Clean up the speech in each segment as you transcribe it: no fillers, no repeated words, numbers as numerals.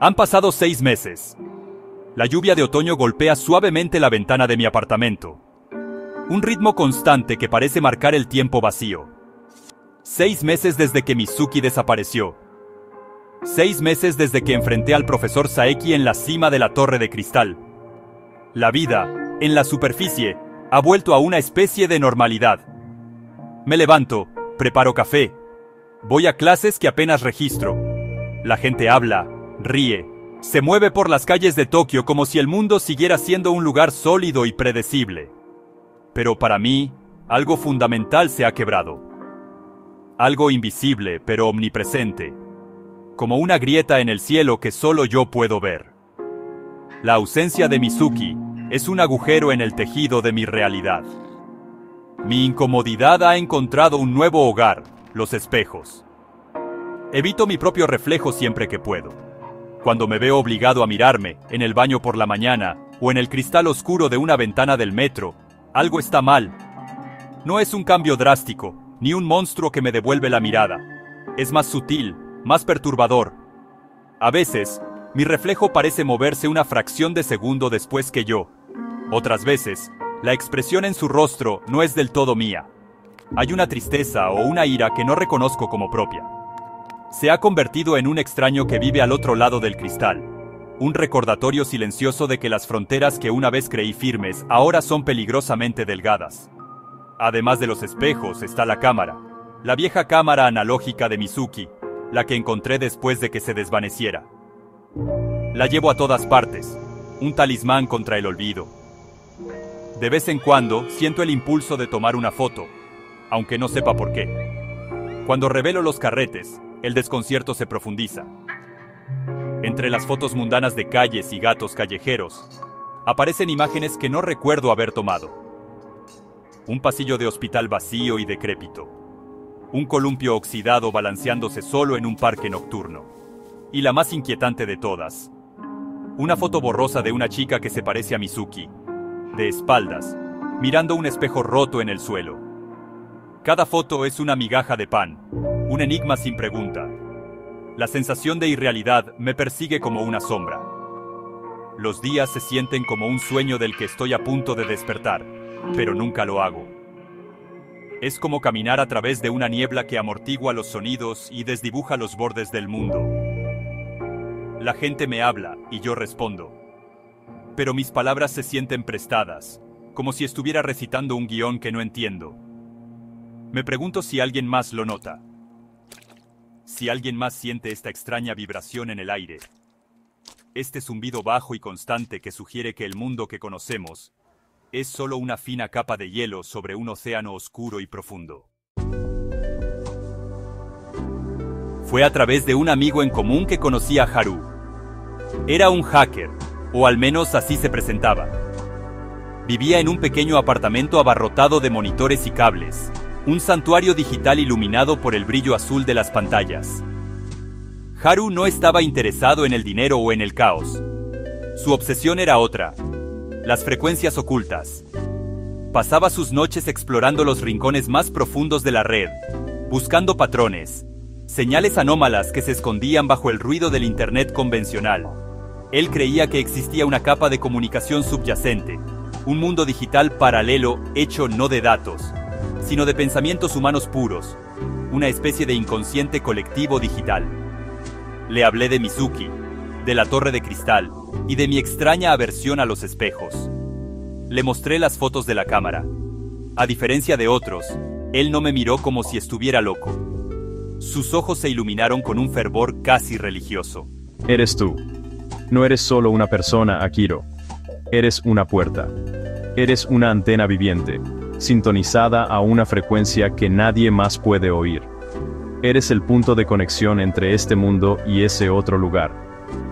Han pasado 6 meses. La lluvia de otoño golpea suavemente la ventana de mi apartamento. Un ritmo constante que parece marcar el tiempo vacío. 6 meses desde que Mizuki desapareció. 6 meses desde que enfrenté al profesor Saeki en la cima de la torre de cristal. La vida, en la superficie, ha vuelto a una especie de normalidad. Me levanto, preparo café. Voy a clases que apenas registro. La gente habla, ríe, se mueve por las calles de Tokio como si el mundo siguiera siendo un lugar sólido y predecible. Pero para mí, algo fundamental se ha quebrado. Algo invisible, pero omnipresente. Como una grieta en el cielo que solo yo puedo ver. La ausencia de Mizuki es un agujero en el tejido de mi realidad. Mi incomodidad ha encontrado un nuevo hogar, los espejos. Evito mi propio reflejo siempre que puedo. Cuando me veo obligado a mirarme, en el baño por la mañana, o en el cristal oscuro de una ventana del metro, algo está mal. No es un cambio drástico, ni un monstruo que me devuelve la mirada. Es más sutil, más perturbador. A veces, mi reflejo parece moverse una fracción de segundo después que yo. Otras veces, la expresión en su rostro no es del todo mía. Hay una tristeza o una ira que no reconozco como propia. Se ha convertido en un extraño que vive al otro lado del cristal. Un recordatorio silencioso de que las fronteras que una vez creí firmes ahora son peligrosamente delgadas. Además de los espejos está la cámara. La vieja cámara analógica de Mizuki, la que encontré después de que se desvaneciera. La llevo a todas partes, un talismán contra el olvido. De vez en cuando siento el impulso de tomar una foto, aunque no sepa por qué. Cuando revelo los carretes, el desconcierto se profundiza. Entre las fotos mundanas de calles y gatos callejeros, aparecen imágenes que no recuerdo haber tomado. Un pasillo de hospital vacío y decrépito. Un columpio oxidado balanceándose solo en un parque nocturno. Y la más inquietante de todas. Una foto borrosa de una chica que se parece a Mizuki, de espaldas, mirando un espejo roto en el suelo. Cada foto es una migaja de pan, un enigma sin pregunta. La sensación de irrealidad me persigue como una sombra. Los días se sienten como un sueño del que estoy a punto de despertar, pero nunca lo hago. Es como caminar a través de una niebla que amortigua los sonidos y desdibuja los bordes del mundo. La gente me habla y yo respondo. Pero mis palabras se sienten prestadas, como si estuviera recitando un guión que no entiendo. Me pregunto si alguien más lo nota. Si alguien más siente esta extraña vibración en el aire. Este zumbido bajo y constante que sugiere que el mundo que conocemos es solo una fina capa de hielo sobre un océano oscuro y profundo. Fue a través de un amigo en común que conocí a Haru. Era un hacker, o al menos así se presentaba. Vivía en un pequeño apartamento abarrotado de monitores y cables, un santuario digital iluminado por el brillo azul de las pantallas. Haru no estaba interesado en el dinero o en el caos. Su obsesión era otra: las frecuencias ocultas. Pasaba sus noches explorando los rincones más profundos de la red, buscando patrones, señales anómalas que se escondían bajo el ruido del Internet convencional. Él creía que existía una capa de comunicación subyacente, un mundo digital paralelo hecho no de datos, sino de pensamientos humanos puros, una especie de inconsciente colectivo digital. Le hablé de Mizuki, de la torre de cristal y de mi extraña aversión a los espejos. Le mostré las fotos de la cámara. A diferencia de otros, él no me miró como si estuviera loco. Sus ojos se iluminaron con un fervor casi religioso. Eres tú. No eres solo una persona, Akiro. Eres una puerta. Eres una antena viviente, sintonizada a una frecuencia que nadie más puede oír. Eres el punto de conexión entre este mundo y ese otro lugar,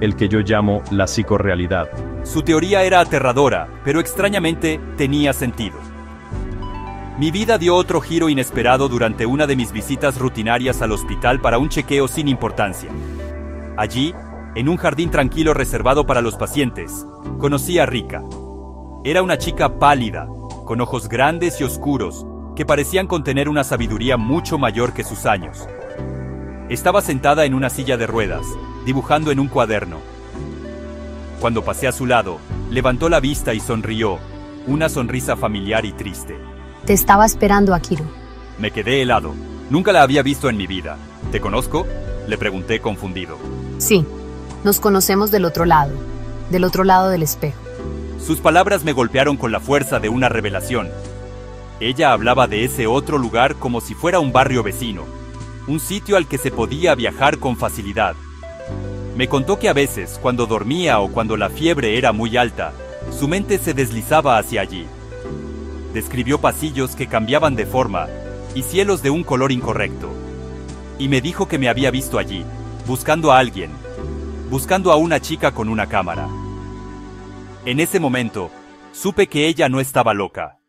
el que yo llamo la psicorrealidad. Su teoría era aterradora, pero extrañamente tenía sentido. Mi vida dio otro giro inesperado durante una de mis visitas rutinarias al hospital para un chequeo sin importancia. Allí, en un jardín tranquilo reservado para los pacientes, conocí a Rika. Era una chica pálida, con ojos grandes y oscuros, que parecían contener una sabiduría mucho mayor que sus años. Estaba sentada en una silla de ruedas, dibujando en un cuaderno, Cuando pasé a su lado, levantó la vista y sonrió, una sonrisa familiar y triste. Te estaba esperando, Akiro. Me quedé helado. Nunca la había visto en mi vida. ¿Te conozco?, le pregunté confundido. Sí, nos conocemos del otro lado del espejo. Sus palabras me golpearon con la fuerza de una revelación. Ella hablaba de ese otro lugar como si fuera un barrio vecino, un sitio al que se podía viajar con facilidad. Me contó que a veces, cuando dormía o cuando la fiebre era muy alta, su mente se deslizaba hacia allí. Describió pasillos que cambiaban de forma y cielos de un color incorrecto. Y me dijo que me había visto allí, buscando a alguien, buscando a una chica con una cámara. En ese momento, supe que ella no estaba loca.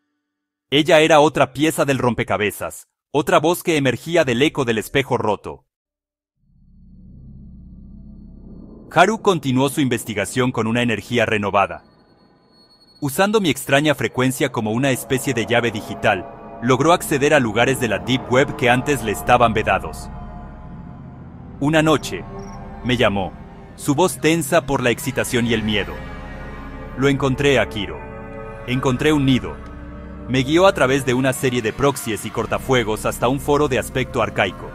Ella era otra pieza del rompecabezas, otra voz que emergía del eco del espejo roto. Haru continuó su investigación con una energía renovada. Usando mi extraña frecuencia como una especie de llave digital, logró acceder a lugares de la Deep Web que antes le estaban vedados. Una noche, me llamó, su voz tensa por la excitación y el miedo. Lo encontré, Akiro. Encontré un nido. Me guió a través de una serie de proxies y cortafuegos hasta un foro de aspecto arcaico.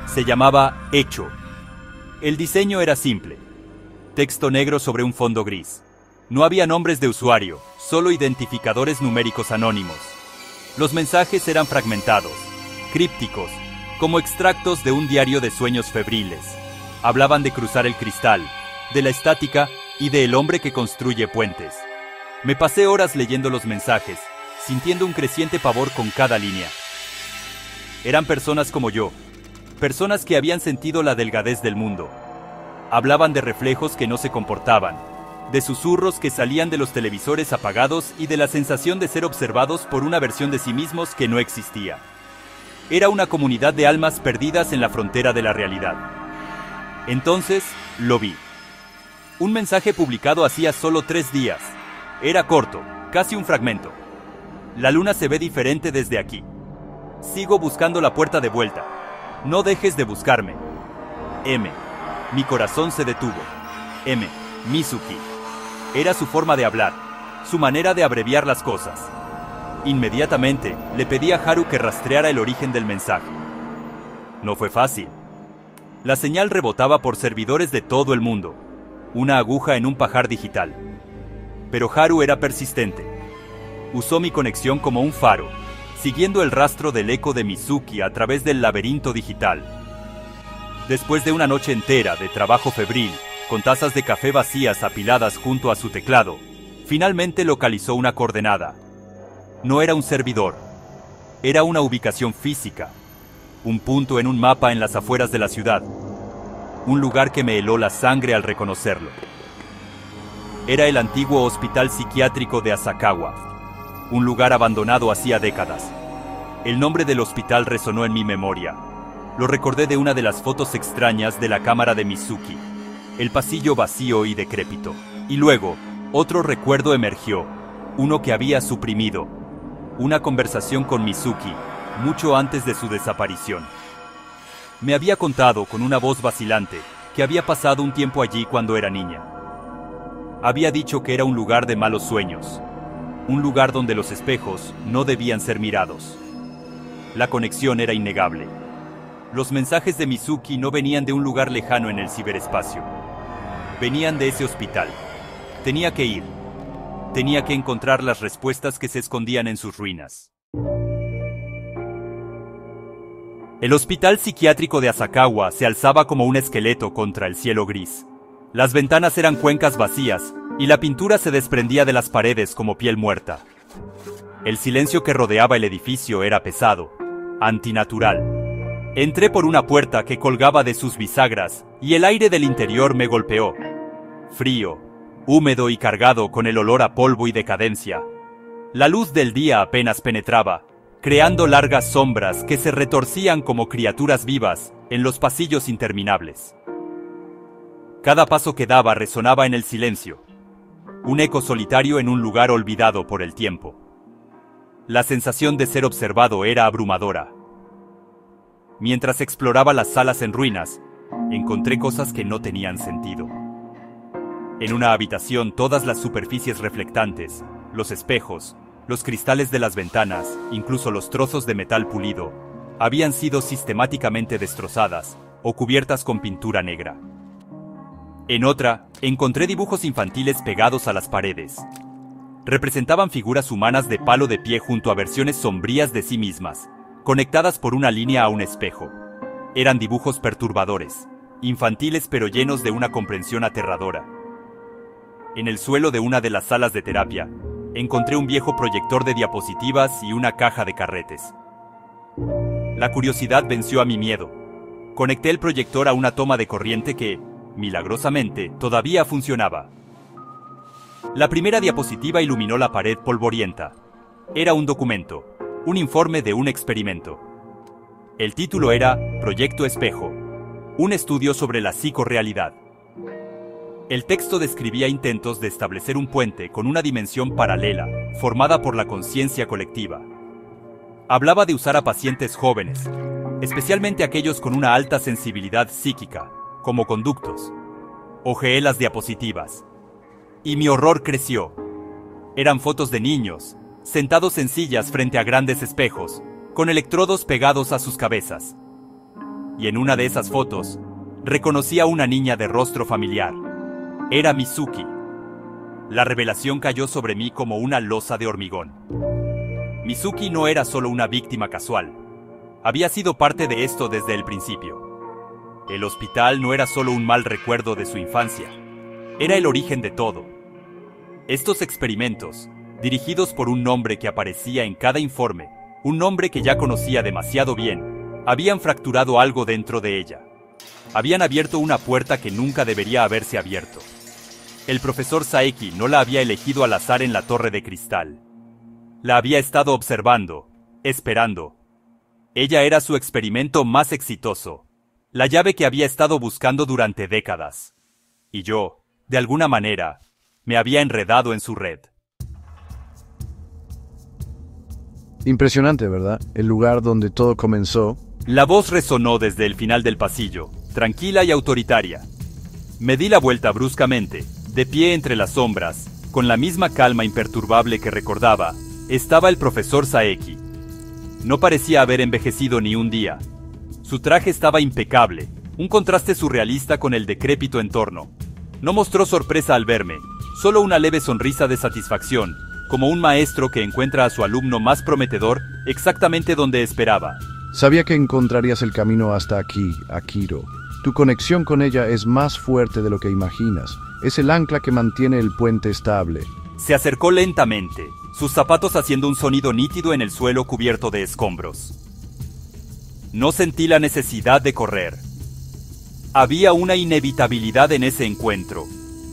Se llamaba Hecho. El diseño era simple. Texto negro sobre un fondo gris. No había nombres de usuario, solo identificadores numéricos anónimos. Los mensajes eran fragmentados, crípticos, como extractos de un diario de sueños febriles. Hablaban de cruzar el cristal, de la estática y de el hombre que construye puentes. Me pasé horas leyendo los mensajes, sintiendo un creciente pavor con cada línea. Eran personas como yo, personas que habían sentido la delgadez del mundo. Hablaban de reflejos que no se comportaban, de susurros que salían de los televisores apagados y de la sensación de ser observados por una versión de sí mismos que no existía. Era una comunidad de almas perdidas en la frontera de la realidad. Entonces, lo vi. Un mensaje publicado hacía solo 3 días. Era corto, casi un fragmento. La luna se ve diferente desde aquí. Sigo buscando la puerta de vuelta. No dejes de buscarme. M. Mi corazón se detuvo. M. Mizuki. Era su forma de hablar, su manera de abreviar las cosas. Inmediatamente le pedí a Haru que rastreara el origen del mensaje. No fue fácil. La señal rebotaba por servidores de todo el mundo, una aguja en un pajar digital. Pero Haru era persistente. Usó mi conexión como un faro, siguiendo el rastro del eco de Mizuki a través del laberinto digital. Después de una noche entera de trabajo febril, con tazas de café vacías apiladas junto a su teclado, finalmente localizó una coordenada. No era un servidor, era una ubicación física, un punto en un mapa en las afueras de la ciudad, un lugar que me heló la sangre al reconocerlo. Era el antiguo hospital psiquiátrico de Asakawa, un lugar abandonado hacía décadas. El nombre del hospital resonó en mi memoria. Lo recordé de una de las fotos extrañas de la cámara de Mizuki, el pasillo vacío y decrépito. Y luego, otro recuerdo emergió, uno que había suprimido, una conversación con Mizuki, mucho antes de su desaparición. Me había contado con una voz vacilante que había pasado un tiempo allí cuando era niña. Había dicho que era un lugar de malos sueños, un lugar donde los espejos no debían ser mirados. La conexión era innegable. Los mensajes de Mizuki no venían de un lugar lejano en el ciberespacio. Venían de ese hospital. Tenía que ir. Tenía que encontrar las respuestas que se escondían en sus ruinas. El hospital psiquiátrico de Asakawa se alzaba como un esqueleto contra el cielo gris. Las ventanas eran cuencas vacías y la pintura se desprendía de las paredes como piel muerta. El silencio que rodeaba el edificio era pesado, antinatural. Entré por una puerta que colgaba de sus bisagras y el aire del interior me golpeó. Frío, húmedo y cargado con el olor a polvo y decadencia. La luz del día apenas penetraba, creando largas sombras que se retorcían como criaturas vivas en los pasillos interminables. Cada paso que daba resonaba en el silencio, un eco solitario en un lugar olvidado por el tiempo. La sensación de ser observado era abrumadora. Mientras exploraba las salas en ruinas, encontré cosas que no tenían sentido. En una habitación, todas las superficies reflectantes, los espejos, los cristales de las ventanas, incluso los trozos de metal pulido, habían sido sistemáticamente destrozadas o cubiertas con pintura negra. En otra, encontré dibujos infantiles pegados a las paredes. Representaban figuras humanas de palo de pie junto a versiones sombrías de sí mismas, conectadas por una línea a un espejo. Eran dibujos perturbadores, infantiles pero llenos de una comprensión aterradora. En el suelo de una de las salas de terapia, encontré un viejo proyector de diapositivas y una caja de carretes. La curiosidad venció a mi miedo. Conecté el proyector a una toma de corriente que, milagrosamente, todavía funcionaba. La primera diapositiva iluminó la pared polvorienta. Era un documento, un informe de un experimento. El título era Proyecto Espejo, un estudio sobre la psicorrealidad. El texto describía intentos de establecer un puente con una dimensión paralela, formada por la conciencia colectiva. Hablaba de usar a pacientes jóvenes, especialmente aquellos con una alta sensibilidad psíquica, como conductos. Hojeé las diapositivas. Y mi horror creció. Eran fotos de niños, sentados en sillas frente a grandes espejos, con electrodos pegados a sus cabezas. Y en una de esas fotos, reconocí a una niña de rostro familiar. Era Mizuki. La revelación cayó sobre mí como una losa de hormigón. Mizuki no era solo una víctima casual. Había sido parte de esto desde el principio. El hospital no era solo un mal recuerdo de su infancia. Era el origen de todo. Estos experimentos, dirigidos por un nombre que aparecía en cada informe, un nombre que ya conocía demasiado bien, habían fracturado algo dentro de ella. Habían abierto una puerta que nunca debería haberse abierto. El profesor Saeki no la había elegido al azar en la torre de cristal. La había estado observando, esperando. Ella era su experimento más exitoso, la llave que había estado buscando durante décadas. Y yo, de alguna manera, me había enredado en su red. Impresionante, ¿verdad? El lugar donde todo comenzó. La voz resonó desde el final del pasillo, tranquila y autoritaria. Me di la vuelta bruscamente, de pie entre las sombras, con la misma calma imperturbable que recordaba, estaba el profesor Saeki. No parecía haber envejecido ni un día. Su traje estaba impecable, un contraste surrealista con el decrépito entorno. No mostró sorpresa al verme, solo una leve sonrisa de satisfacción, como un maestro que encuentra a su alumno más prometedor exactamente donde esperaba. Sabía que encontrarías el camino hasta aquí, Akiro. Tu conexión con ella es más fuerte de lo que imaginas. Es el ancla que mantiene el puente estable. Se acercó lentamente, sus zapatos haciendo un sonido nítido en el suelo cubierto de escombros. No sentí la necesidad de correr. Había una inevitabilidad en ese encuentro,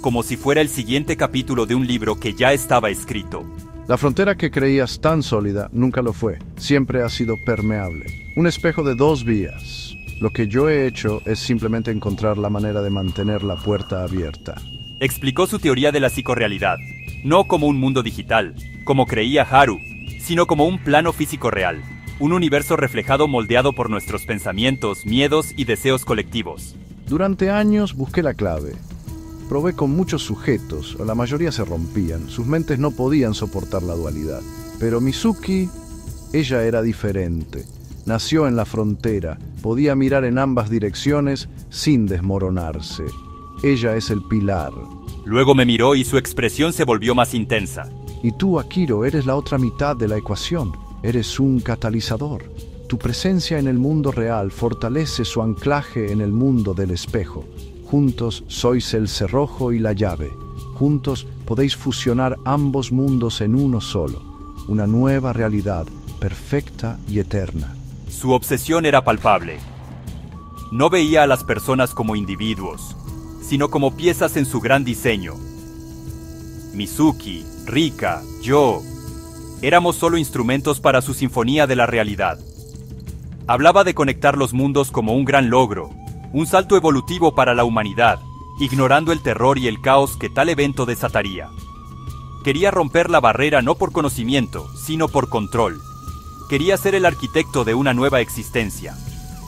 como si fuera el siguiente capítulo de un libro que ya estaba escrito. La frontera que creías tan sólida nunca lo fue. Siempre ha sido permeable. Un espejo de dos vías. Lo que yo he hecho es simplemente encontrar la manera de mantener la puerta abierta. Explicó su teoría de la psicorrealidad, no como un mundo digital, como creía Haru, sino como un plano físico real, un universo reflejado moldeado por nuestros pensamientos, miedos y deseos colectivos. Durante años busqué la clave. Probé con muchos sujetos, la mayoría se rompían, sus mentes no podían soportar la dualidad. Pero Mizuki, ella era diferente. Nació en la frontera, podía mirar en ambas direcciones sin desmoronarse. Ella es el pilar. Luego me miró y su expresión se volvió más intensa. Y tú, Akiro, eres la otra mitad de la ecuación. Eres un catalizador. Tu presencia en el mundo real fortalece su anclaje en el mundo del espejo. Juntos sois el cerrojo y la llave. Juntos podéis fusionar ambos mundos en uno solo. Una nueva realidad, perfecta y eterna. Su obsesión era palpable. No veía a las personas como individuos, sino como piezas en su gran diseño. Mizuki, Rika, yo, éramos solo instrumentos para su sinfonía de la realidad. Hablaba de conectar los mundos como un gran logro, un salto evolutivo para la humanidad, ignorando el terror y el caos que tal evento desataría. Quería romper la barrera no por conocimiento, sino por control. Quería ser el arquitecto de una nueva existencia.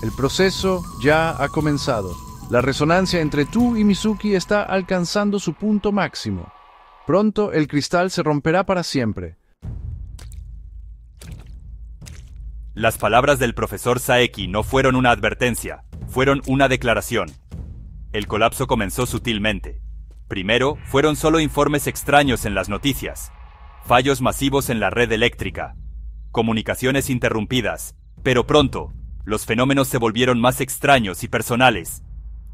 El proceso ya ha comenzado. La resonancia entre tú y Mizuki está alcanzando su punto máximo. Pronto el cristal se romperá para siempre. Las palabras del profesor Saeki no fueron una advertencia, fueron una declaración. El colapso comenzó sutilmente. Primero, fueron solo informes extraños en las noticias, fallos masivos en la red eléctrica, comunicaciones interrumpidas, pero pronto, los fenómenos se volvieron más extraños y personales.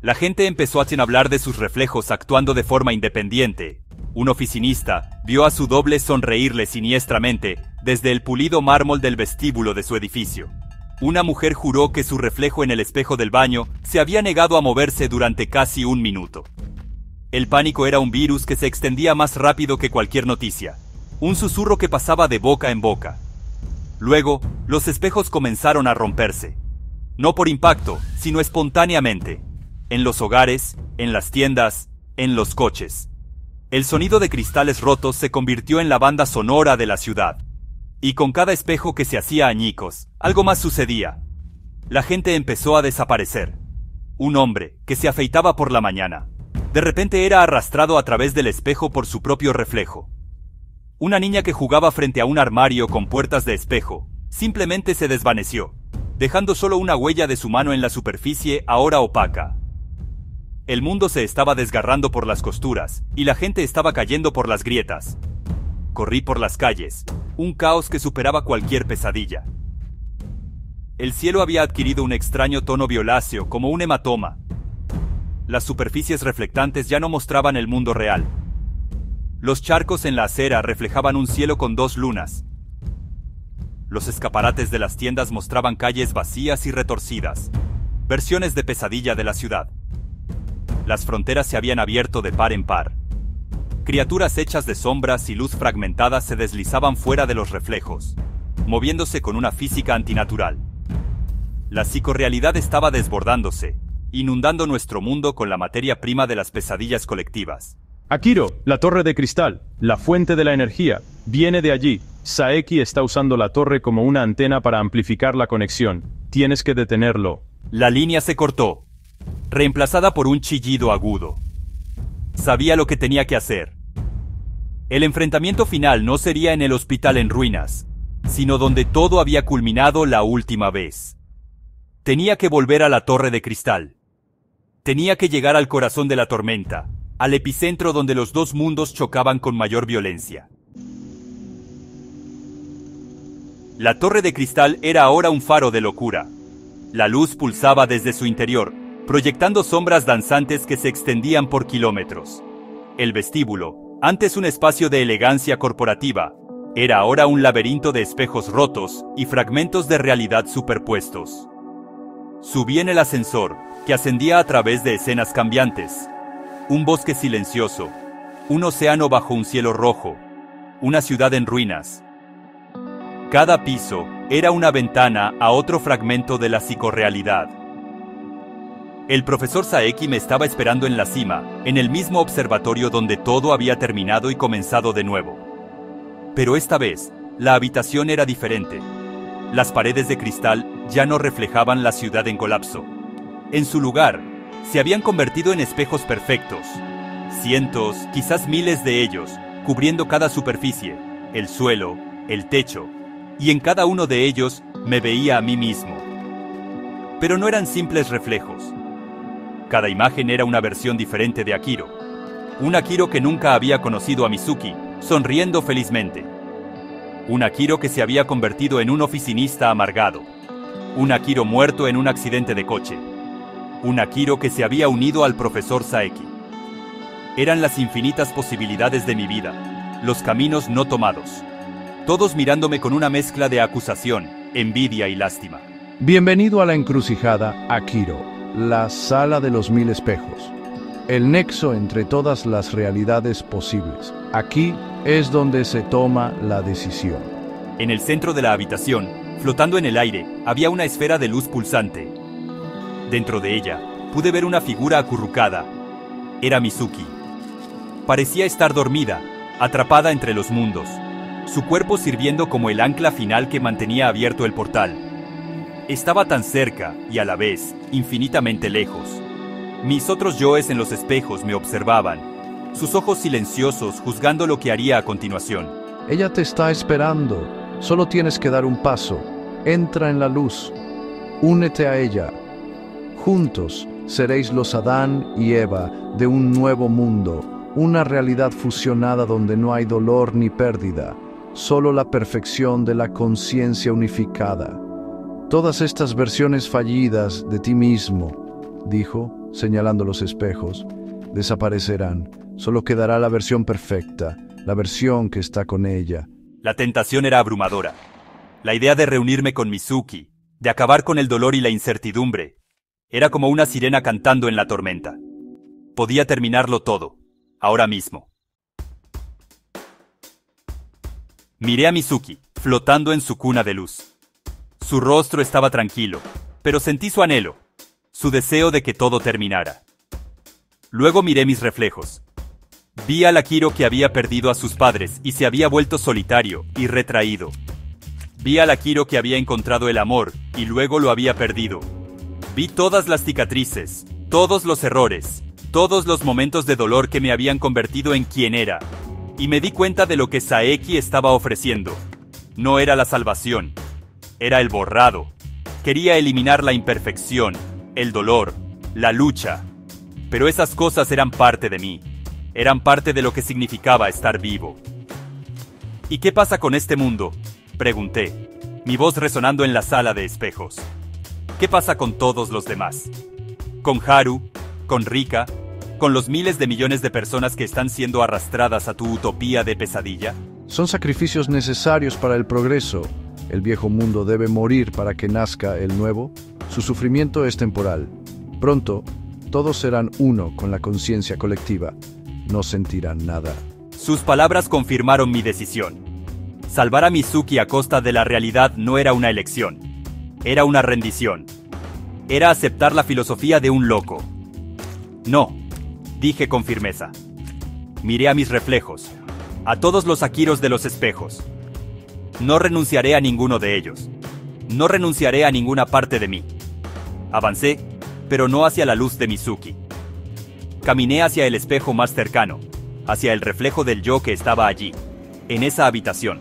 La gente empezó a hablar de sus reflejos actuando de forma independiente. Un oficinista vio a su doble sonreírle siniestramente desde el pulido mármol del vestíbulo de su edificio. Una mujer juró que su reflejo en el espejo del baño se había negado a moverse durante casi un minuto. El pánico era un virus que se extendía más rápido que cualquier noticia, un susurro que pasaba de boca en boca. Luego, los espejos comenzaron a romperse. No por impacto, sino espontáneamente. En los hogares, en las tiendas, en los coches. El sonido de cristales rotos se convirtió en la banda sonora de la ciudad. Y con cada espejo que se hacía añicos, algo más sucedía. La gente empezó a desaparecer. Un hombre, que se afeitaba por la mañana, de repente era arrastrado a través del espejo por su propio reflejo. Una niña que jugaba frente a un armario con puertas de espejo, simplemente se desvaneció, dejando solo una huella de su mano en la superficie ahora opaca. El mundo se estaba desgarrando por las costuras, y la gente estaba cayendo por las grietas. Corrí por las calles, un caos que superaba cualquier pesadilla. El cielo había adquirido un extraño tono violáceo, como un hematoma. Las superficies reflectantes ya no mostraban el mundo real. Los charcos en la acera reflejaban un cielo con dos lunas. Los escaparates de las tiendas mostraban calles vacías y retorcidas, versiones de pesadilla de la ciudad. Las fronteras se habían abierto de par en par. Criaturas hechas de sombras y luz fragmentada se deslizaban fuera de los reflejos, moviéndose con una física antinatural. La psicorrealidad estaba desbordándose, inundando nuestro mundo con la materia prima de las pesadillas colectivas. Akiro, la torre de cristal, la fuente de la energía, viene de allí. Saeki está usando la torre como una antena para amplificar la conexión. Tienes que detenerlo. La línea se cortó, reemplazada por un chillido agudo. Sabía lo que tenía que hacer. El enfrentamiento final no sería en el hospital en ruinas, sino donde todo había culminado la última vez. Tenía que volver a la torre de cristal. Tenía que llegar al corazón de la tormenta, al epicentro donde los dos mundos chocaban con mayor violencia. La torre de cristal era ahora un faro de locura. La luz pulsaba desde su interior, proyectando sombras danzantes que se extendían por kilómetros. El vestíbulo, antes un espacio de elegancia corporativa, era ahora un laberinto de espejos rotos y fragmentos de realidad superpuestos. Subí en el ascensor, que ascendía a través de escenas cambiantes. Un bosque silencioso, un océano bajo un cielo rojo, una ciudad en ruinas. Cada piso era una ventana a otro fragmento de la psicorrealidad. El profesor Saeki me estaba esperando en la cima, en el mismo observatorio donde todo había terminado y comenzado de nuevo. Pero esta vez, la habitación era diferente. Las paredes de cristal ya no reflejaban la ciudad en colapso. En su lugar, se habían convertido en espejos perfectos. Cientos, quizás miles de ellos, cubriendo cada superficie, el suelo, el techo, y en cada uno de ellos me veía a mí mismo. Pero no eran simples reflejos. Cada imagen era una versión diferente de Akiro. Un Akiro que nunca había conocido a Mizuki, sonriendo felizmente. Un Akiro que se había convertido en un oficinista amargado. Un Akiro muerto en un accidente de coche. Un Akiro que se había unido al profesor Saeki. Eran las infinitas posibilidades de mi vida, los caminos no tomados. Todos mirándome con una mezcla de acusación, envidia y lástima. Bienvenido a la encrucijada, Akiro, la sala de los 1000 espejos. El nexo entre todas las realidades posibles. Aquí es donde se toma la decisión. En el centro de la habitación, flotando en el aire, había una esfera de luz pulsante. Dentro de ella, pude ver una figura acurrucada. Era Mizuki. Parecía estar dormida, atrapada entre los mundos, su cuerpo sirviendo como el ancla final que mantenía abierto el portal. Estaba tan cerca y a la vez infinitamente lejos. Mis otros yoes en los espejos me observaban, sus ojos silenciosos juzgando lo que haría a continuación. Ella te está esperando. Solo tienes que dar un paso. Entra en la luz. Únete a ella. Juntos seréis los Adán y Eva de un nuevo mundo, una realidad fusionada donde no hay dolor ni pérdida, solo la perfección de la conciencia unificada. Todas estas versiones fallidas de ti mismo, dijo, señalando los espejos, desaparecerán. Solo quedará la versión perfecta, la versión que está con ella. La tentación era abrumadora. La idea de reunirme con Mizuki, de acabar con el dolor y la incertidumbre, era como una sirena cantando en la tormenta. Podía terminarlo todo, ahora mismo. Miré a Mizuki, flotando en su cuna de luz. Su rostro estaba tranquilo, pero sentí su anhelo, su deseo de que todo terminara. Luego miré mis reflejos. Vi al Akiro que había perdido a sus padres y se había vuelto solitario y retraído. Vi al Akiro que había encontrado el amor y luego lo había perdido. Vi todas las cicatrices, todos los errores, todos los momentos de dolor que me habían convertido en quien era. Y me di cuenta de lo que Saeki estaba ofreciendo. No era la salvación, era el borrado. Quería eliminar la imperfección, el dolor, la lucha. Pero esas cosas eran parte de mí. Eran parte de lo que significaba estar vivo. ¿Y qué pasa con este mundo?, pregunté, mi voz resonando en la sala de espejos. ¿Qué pasa con todos los demás? ¿Con Haru? ¿Con Rika? ¿Con los miles de millones de personas que están siendo arrastradas a tu utopía de pesadilla? Son sacrificios necesarios para el progreso. El viejo mundo debe morir para que nazca el nuevo. Su sufrimiento es temporal. Pronto, todos serán uno con la conciencia colectiva. No sentirán nada. Sus palabras confirmaron mi decisión. Salvar a Mizuki a costa de la realidad no era una elección. Era una rendición. Era aceptar la filosofía de un loco. No, dije con firmeza. Miré a mis reflejos, a todos los Akiros de los espejos. No renunciaré a ninguno de ellos. No renunciaré a ninguna parte de mí. Avancé, pero no hacia la luz de Mizuki. Caminé hacia el espejo más cercano, hacia el reflejo del yo que estaba allí, en esa habitación.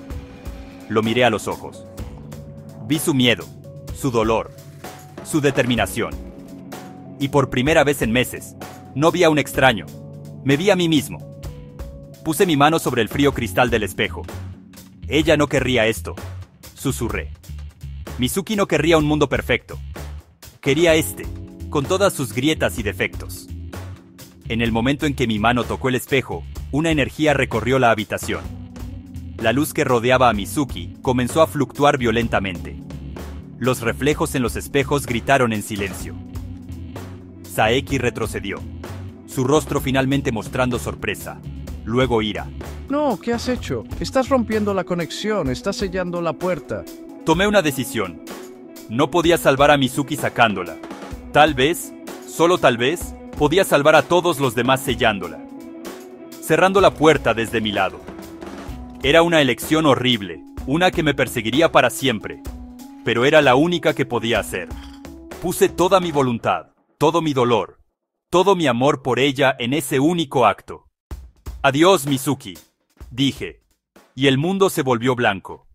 Lo miré a los ojos. Vi su miedo, su dolor, su determinación. Y por primera vez en meses, no vi a un extraño, me vi a mí mismo. Puse mi mano sobre el frío cristal del espejo. Ella no querría esto, susurré. Mizuki no querría un mundo perfecto. Quería este, con todas sus grietas y defectos. En el momento en que mi mano tocó el espejo, una energía recorrió la habitación. La luz que rodeaba a Mizuki comenzó a fluctuar violentamente. Los reflejos en los espejos gritaron en silencio. Saeki retrocedió, su rostro finalmente mostrando sorpresa, luego ira. No, ¿qué has hecho? Estás rompiendo la conexión, estás sellando la puerta. Tomé una decisión. No podía salvar a Mizuki sacándola. Tal vez, solo tal vez, podía salvar a todos los demás sellándola. Cerrando la puerta desde mi lado. Era una elección horrible, una que me perseguiría para siempre. Pero era la única que podía hacer. Puse toda mi voluntad, todo mi dolor, todo mi amor por ella en ese único acto. Adiós, Mizuki, dije, y el mundo se volvió blanco.